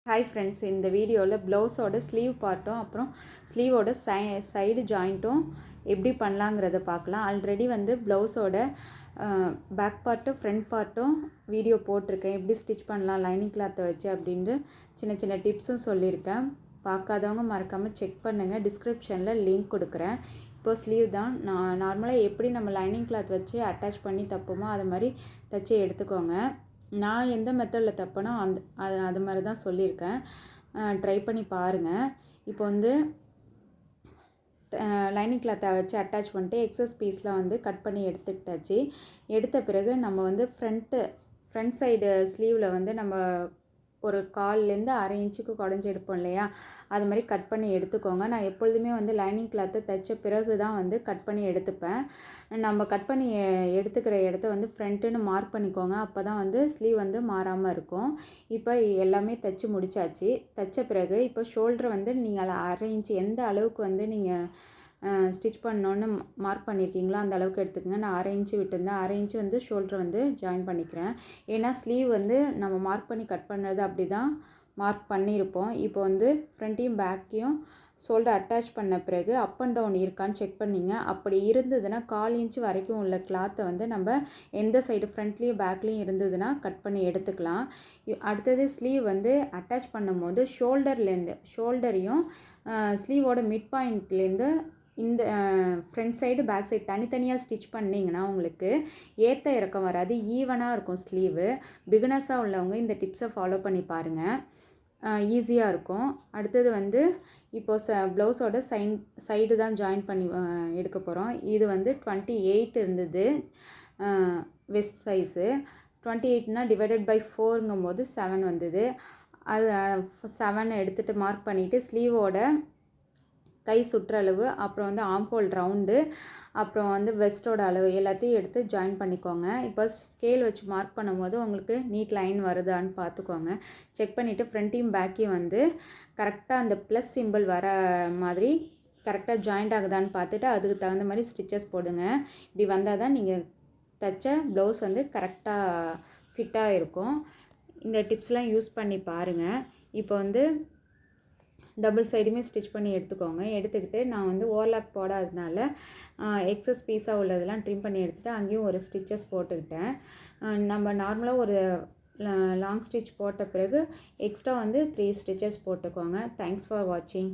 Hi friends, இந்த வீடியோவில் ப்ளவுஸோட ஸ்லீவ் பார்ட்டும் அப்புறம் ஸ்லீவோட சைடு ஜாயிண்ட்டும் எப்படி பண்ணலாங்கிறத பார்க்கலாம். ஆல்ரெடி ப்ளவுஸோட பேக் பார்ட்டும் ஃப்ரண்ட் பார்ட்டும் வீடியோ போட்டிருக்கேன். எப்படி ஸ்டிச் பண்ணலாம் லைனிங் கிளாத்தை வச்சு அப்படின்ட்டு சின்ன சின்ன டிப்ஸும் சொல்லியிருக்கேன். பார்க்காதவங்க மறக்காமல் செக் பண்ணுங்கள். டிஸ்கிரிப்ஷனில் லிங்க் கொடுக்குறேன். இப்போது ஸ்லீவ் தான். நார்மலாக எப்படி நம்ம லைனிங் கிளாத் வச்சு அட்டாச் பண்ணி தப்போமோ அது மாதிரி தைச்சி எடுத்துக்கோங்க. நான் எந்த மெத்தடில் தப்பேனோ அது மாதிரி தான் சொல்லியிருக்கேன். ட்ரை பண்ணி பாருங்கள். இப்போ லைனிங் கிளாத்தை வச்சு அட்டாச் பண்ணிட்டு எக்ஸஸ் பீஸ்லாம் கட் பண்ணி எடுத்துக்கிட்டாச்சு. எடுத்த பிறகு நம்ம ஃப்ரண்ட் சைடு ஸ்லீவில் நம்ம ஒரு 1/4 அரை இன்ச்சுக்கு குடஞ்சி எடுப்போம் இல்லையா, அது மாதிரி கட் பண்ணி எடுத்துக்கோங்க. நான் எப்பொழுதுமே லைனிங் கிளாத்தை தைச்ச பிறகு தான் கட் பண்ணி எடுத்துப்பேன். நம்ம கட் பண்ணி எடுத்துக்கிற இடத்த ஃப்ரண்ட்டுன்னு மார்க் பண்ணிக்கோங்க. அப்போ தான் ஸ்லீவ் மாறாமல் இருக்கும். இப்போ எல்லாமே தைச்சி முடித்தாச்சு. தைச்ச பிறகு இப்போ ஷோல்டரை நீங்கள் அரை இன்ச்சு எந்த அளவுக்கு நீங்கள் ஸ்டிச் பண்ணோன்னு மார்க் பண்ணியிருக்கீங்களோ அந்த அளவுக்கு எடுத்துக்கோங்க. நான் அரை இன்ச்சு விட்டுருந்தேன். அரை இன்ச்சு ஷோல்டரை ஜாயின் பண்ணிக்கிறேன். ஏன்னா ஸ்லீவ் நம்ம மார்க் பண்ணி கட் பண்ணுறது அப்படி தான் மார்க் பண்ணியிருப்போம். இப்போ ஃப்ரண்ட்டையும் பேக்கையும் ஷோல்டர் அட்டாச் பண்ண பிறகு அப் அண்ட் டவுன் இருக்கான்னு செக் பண்ணிங்க. அப்படி இருந்ததுன்னா 1/4 இன்ச்சு வரைக்கும் உள்ள கிளாத்தை நம்ம எந்த சைடு ஃப்ரண்ட்லேயும் பேக்லேயும் இருந்ததுன்னா கட் பண்ணி எடுத்துக்கலாம். அடுத்தது ஸ்லீவ் அட்டாச் பண்ணும் போது ஷோல்டரையும் ஸ்லீவோட மிட் பாயிண்ட்லேருந்து இந்த ஃப்ரண்ட் சைடு பேக் சைடு தனித்தனியாக ஸ்டிச் பண்ணிங்கன்னா உங்களுக்கு ஏற்ற இறக்கம் வராது, ஈவனாக இருக்கும் ஸ்லீவு. பிகினர்ஸாக உள்ளவங்க இந்த டிப்ஸை ஃபாலோ பண்ணி பாருங்கள், ஈஸியாக இருக்கும். அடுத்தது இப்போது ப்ளவுஸோட சைடு தான் ஜாயின் பண்ணி எடுக்க போகிறோம். இது 28 இருந்தது வெஸ்ட் சைஸு. 28னா டிவைடட் பை 4ங்கும் போது 7 வந்தது. அது 7 எடுத்துகிட்டு மார்க் பண்ணிவிட்டு ஸ்லீவோட கை சுற்றளவு, அப்புறம் ஆம்ஹோல் ரவுண்டு, அப்புறம் வெஸ்ட்டோட அளவு எல்லாத்தையும் எடுத்து ஜாயின் பண்ணிக்கோங்க. இப்போ ஸ்கேல் வச்சு மார்க் பண்ணும்போது உங்களுக்கு நீட் லைன் வருதான்னு பார்த்துக்கோங்க. செக் பண்ணிவிட்டு ஃப்ரண்ட்டையும் பேக்கையும் கரெக்டாக அந்த ப்ளஸ் சிம்பிள் வர மாதிரி கரெக்டாக ஜாயிண்ட் ஆகுதான்னு பார்த்துட்டு அதுக்கு தகுந்த மாதிரி ஸ்டிச்சஸ் போடுங்க. இப்படி வந்தால் தான் நீங்கள் தைச்ச ப்ளவுஸ் கரெக்டாக ஃபிட்டாக இருக்கும். இந்த டிப்ஸ்லாம் யூஸ் பண்ணி பாருங்கள். இப்போ டபுள் சைடுமே ஸ்டிச் பண்ணி எடுத்துக்கோங்க. எடுத்துக்கிட்டு நான் ஓவர்லாக் போடாததுனால எக்ஸஸ் பீஸாக உள்ளதெல்லாம் ட்ரிம் பண்ணி எடுத்துகிட்டு அங்கேயும் ஒரு ஸ்டிச்சஸ் போட்டுக்கிட்டேன். நம்ம நார்மலாக ஒரு லாங் ஸ்டிச் போட்ட பிறகு எக்ஸ்ட்ரா 3 ஸ்டிச்சஸ் போட்டுக்கோங்க. தேங்க்ஸ் ஃபார் வாட்சிங்.